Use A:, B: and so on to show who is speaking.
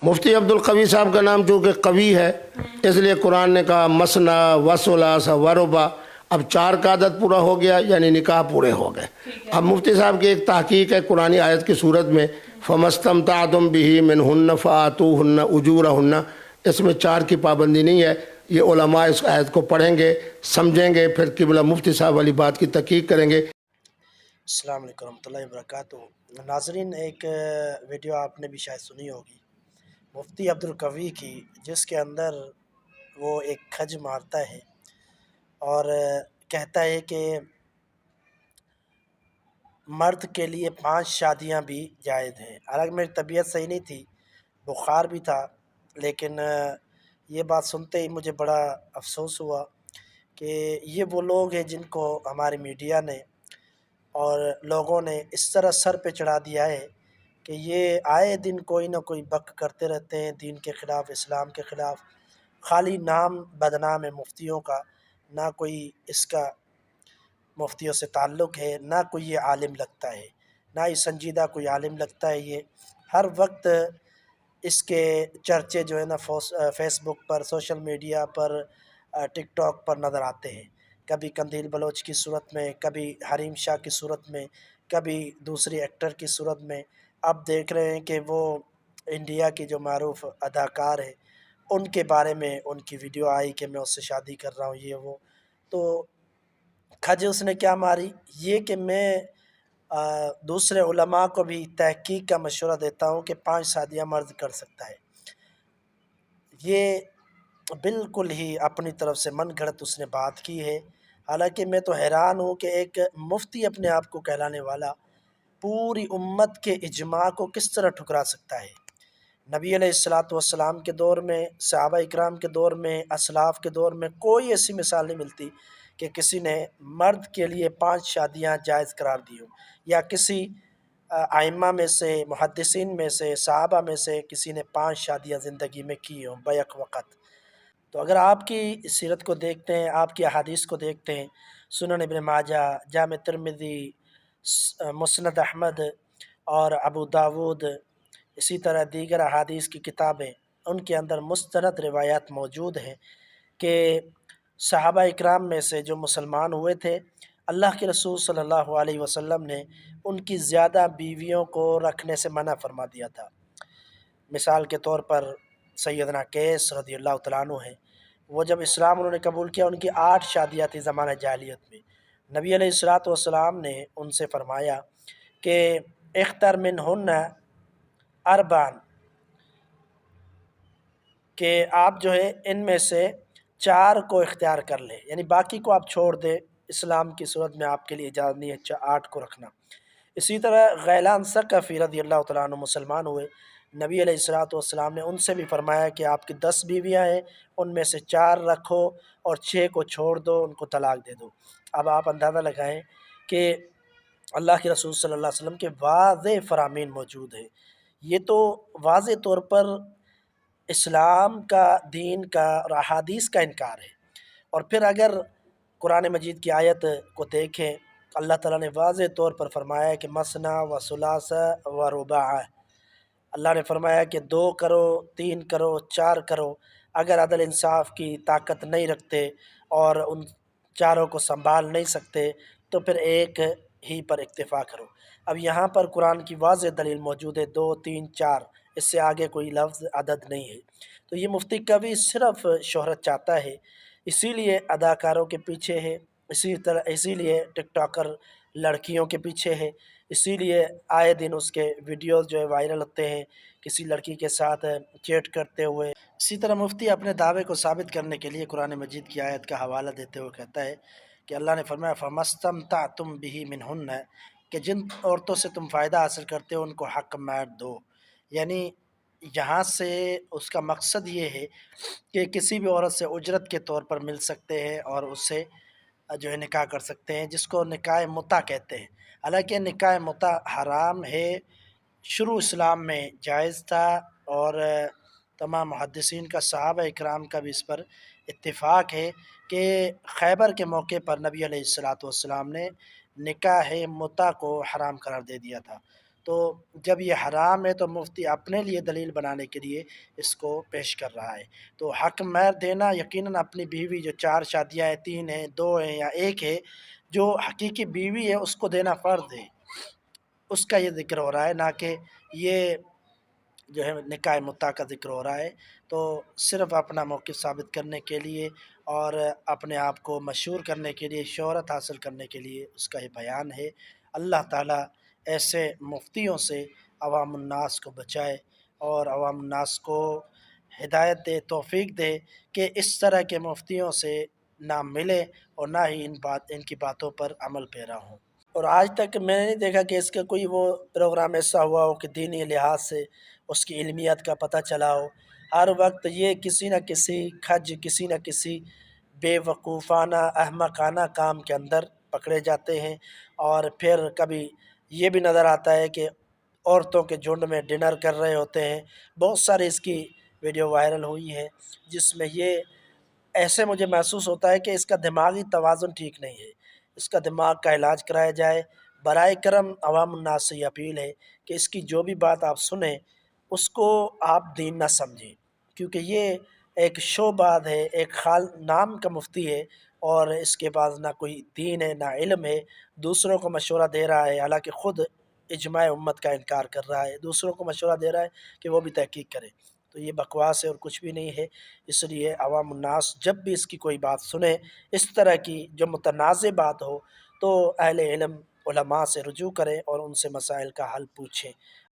A: مفتی عبدالقوی صاحب کا نام چونکہ قوی ہے اس لیے قرآن نے کہا مسنا وثلاث وربع، اب 4 کا عدد پورا ہو گیا یعنی نکاح پورے ہو گئے۔ اب مفتی صاحب کی ایک تحقیق ہے قرآنی آیت کی صورت میں، فَمَسْتَمْتَعْتُمْ بِهِ مِنْهُنَّ فَآتُوهُنَّ أُجُورَهُنَّ، اس میں 4 کی پابندی نہیں ہے۔ یہ علماء اس آیت کو پڑھیں گے، سمجھیں گے، پھر قبلہ مفتی صاحب والی بات کی تحقیق کریں گے۔
B: السلام علیکم ورحمۃ اللہ وبرکاتہ۔ ناظرین، ایک ویڈیو آپ نے بھی شاید سنی ہوگی مفتی عبدالقوی کی، جس کے اندر وہ ایک کھج مارتا ہے اور کہتا ہے کہ مرد کے لیے 5 شادیاں بھی جائز ہیں۔ حالانکہ میری طبیعت صحیح نہیں تھی، بخار بھی تھا، لیکن یہ بات سنتے ہی مجھے بڑا افسوس ہوا کہ یہ وہ لوگ ہیں جن کو ہماری میڈیا نے اور لوگوں نے اس طرح سر پہ چڑھا دیا ہے کہ یہ آئے دن کوئی نہ کوئی بک کرتے رہتے ہیں دین کے خلاف، اسلام کے خلاف۔ خالی نام بدنام ہے مفتیوں کا، نہ کوئی اس کا مفتیوں سے تعلق ہے، نہ کوئی یہ عالم لگتا ہے، نہ ہی سنجیدہ کوئی عالم لگتا ہے۔ یہ ہر وقت اس کے چرچے جو ہے نا فیس بک پر، سوشل میڈیا پر، ٹک ٹاک پر نظر آتے ہیں، کبھی قندیل بلوچ کی صورت میں، کبھی حریم شاہ کی صورت میں، کبھی دوسری ایکٹر کی صورت میں۔ اب دیکھ رہے ہیں کہ وہ انڈیا کی جو معروف اداکار ہے ان کے بارے میں ان کی ویڈیو آئی کہ میں اس سے شادی کر رہا ہوں، یہ وہ۔ تو کھج اس نے کیا ماری یہ کہ میں دوسرے علماء کو بھی تحقیق کا مشورہ دیتا ہوں کہ 5 شادیاں مرد کر سکتا ہے۔ یہ بالکل ہی اپنی طرف سے من گھڑت اس نے بات کی ہے۔ حالانکہ میں تو حیران ہوں کہ ایک مفتی اپنے آپ کو کہلانے والا پوری امت کے اجماع کو کس طرح ٹھکرا سکتا ہے۔ نبی علیہ السلام کے دور میں، صحابہ اکرام کے دور میں، اسلاف کے دور میں کوئی ایسی مثال نہیں ملتی کہ کسی نے مرد کے لیے 5 شادیاں جائز قرار دی ہوں، یا کسی ائمہ میں سے، محدثین میں سے، صحابہ میں سے کسی نے 5 شادیاں زندگی میں کی ہوں بیک وقت۔ تو اگر آپ کی سیرت کو دیکھتے ہیں، آپ کی احادیث کو دیکھتے ہیں، سنن ابن ماجہ، جامع ترمذی، مسند احمد اور ابو داود، اسی طرح دیگر احادیث کی کتابیں، ان کے اندر مستند روایات موجود ہیں کہ صحابہ اکرام میں سے جو مسلمان ہوئے تھے، اللہ کے رسول صلی اللہ علیہ وسلم نے ان کی زیادہ بیویوں کو رکھنے سے منع فرما دیا تھا۔ مثال کے طور پر سیدنا قیس رضی اللہ تعالیٰ عنہ ہیں، وہ جب اسلام انہوں نے قبول کیا، ان کی 8 شادیاں تھیں زمانہ جاہلیت میں۔ نبی علیہ السلام نے ان سے فرمایا کہ اختر منہن اربعن، کہ آپ جو ہے ان میں سے 4 کو اختیار کر لیں، یعنی باقی کو آپ چھوڑ دیں، اسلام کی صورت میں آپ کے لیے اجازت نہیں ہے 8 کو رکھنا۔ اسی طرح غیلان ثقفی رضی اللہ تعالیٰ عنہ مسلمان ہوئے، نبی علیہ السلام نے ان سے بھی فرمایا کہ آپ کی 10 بیویاں ہیں، ان میں سے 4 رکھو اور 6 کو چھوڑ دو، ان کو طلاق دے دو۔ اب آپ اندازہ لگائیں کہ اللہ کے رسول صلی اللہ علیہ وسلم کے واضح فرامین موجود ہیں۔ یہ تو واضح طور پر اسلام کا، دین کا اور احادیث کا انکار ہے۔ اور پھر اگر قرآن مجید کی آیت کو دیکھیں، اللہ تعالیٰ نے واضح طور پر فرمایا ہے کہ مثنا و ثلاث و رباع، اللہ نے فرمایا کہ 2 کرو، 3 کرو، 4 کرو۔ اگر عدل انصاف کی طاقت نہیں رکھتے اور ان چاروں کو سنبھال نہیں سکتے تو پھر ایک ہی پر اکتفا کرو۔ اب یہاں پر قرآن کی واضح دلیل موجود ہے، 2 3 4، اس سے آگے کوئی لفظ عدد نہیں ہے۔ تو یہ مفتی قوی صرف شہرت چاہتا ہے، اسی لیے اداکاروں کے پیچھے ہے، اسی لیے ٹک ٹاکر لڑکیوں کے پیچھے ہے، اسی لیے آئے دن اس کے ویڈیوز جو ہے وائرل ہوتے ہیں کسی لڑکی کے ساتھ چیٹ کرتے ہوئے۔ اسی طرح مفتی اپنے دعوے کو ثابت کرنے کے لیے قرآن مجید کی آیت کا حوالہ دیتے ہوئے کہتا ہے کہ اللہ نے فرمایا فَمَسْتَمْتَعْتُمْ بِهِ مِنْهُنَّ، کہ جن عورتوں سے تم فائدہ حاصل کرتے ہو ان کو حق مہر دو۔ یعنی یہاں سے اس کا مقصد یہ ہے کہ کسی بھی عورت سے اجرت کے طور پر مل سکتے ہیں اور اس سے جو ہے نکاح کر سکتے ہیں، جس کو نکاح متع کہتے ہیں۔ حالانکہ نکاح متع حرام ہے، شروع اسلام میں جائز تھا، اور تمام محدثین کا، صحابہ اکرام کا بھی اس پر اتفاق ہے کہ خیبر کے موقع پر نبی علیہ السلام نے نکاح متع کو حرام قرار دے دیا تھا۔ تو جب یہ حرام ہے تو مفتی اپنے لیے دلیل بنانے کے لیے اس کو پیش کر رہا ہے۔ تو حق مہر دینا یقیناً اپنی بیوی جو 4 شادیاں ہیں، 3 ہیں، 2 ہیں یا 1 ہے، جو حقیقی بیوی ہے اس کو دینا فرض ہے، اس کا یہ ذکر ہو رہا ہے، نہ کہ یہ جو ہے نکاح متع کا ذکر ہو رہا ہے۔ تو صرف اپنا موقف ثابت کرنے کے لیے اور اپنے آپ کو مشہور کرنے کے لیے، شہرت حاصل کرنے کے لیے اس کا یہ بیان ہے۔ اللہ تعالیٰ ایسے مفتیوں سے عوام الناس کو بچائے اور عوام الناس کو ہدایت دے، توفیق دے کہ اس طرح کے مفتیوں سے نہ ملے اور نہ ہی ان کی باتوں پر عمل پیرا ہوں۔ اور آج تک میں نے نہیں دیکھا کہ اس کا کوئی وہ پروگرام ایسا ہوا ہو کہ دینی لحاظ سے اس کی علمیت کا پتہ چلا ہو۔ ہر وقت یہ کسی نہ کسی کھج، کسی نہ کسی بے وقوفانہ، احمقانہ کام کے اندر پکڑے جاتے ہیں، اور پھر کبھی یہ بھی نظر آتا ہے کہ عورتوں کے جھنڈ میں ڈنر کر رہے ہوتے ہیں۔ بہت ساری اس کی ویڈیو وائرل ہوئی ہے جس میں یہ ایسے مجھے محسوس ہوتا ہے کہ اس کا دماغی توازن ٹھیک نہیں ہے، اس کا دماغ کا علاج کرایا جائے۔ برائے کرم عوام الناس سے یہ اپیل ہے کہ اس کی جو بھی بات آپ سنیں اس کو آپ دین نہ سمجھیں، کیونکہ یہ ایک شو باز ہے، ایک نام کا مفتی ہے، اور اس کے پاس نہ کوئی دین ہے نہ علم ہے، دوسروں کو مشورہ دے رہا ہے، حالانکہ خود اجماع امت کا انکار کر رہا ہے، دوسروں کو مشورہ دے رہا ہے کہ وہ بھی تحقیق کرے۔ تو یہ بکواس ہے اور کچھ بھی نہیں ہے۔ اس لیے عوام الناس جب بھی اس کی کوئی بات سنیں، اس طرح کی جو متنازع بات ہو، تو اہل علم علماء سے رجوع کریں اور ان سے مسائل کا حل پوچھیں۔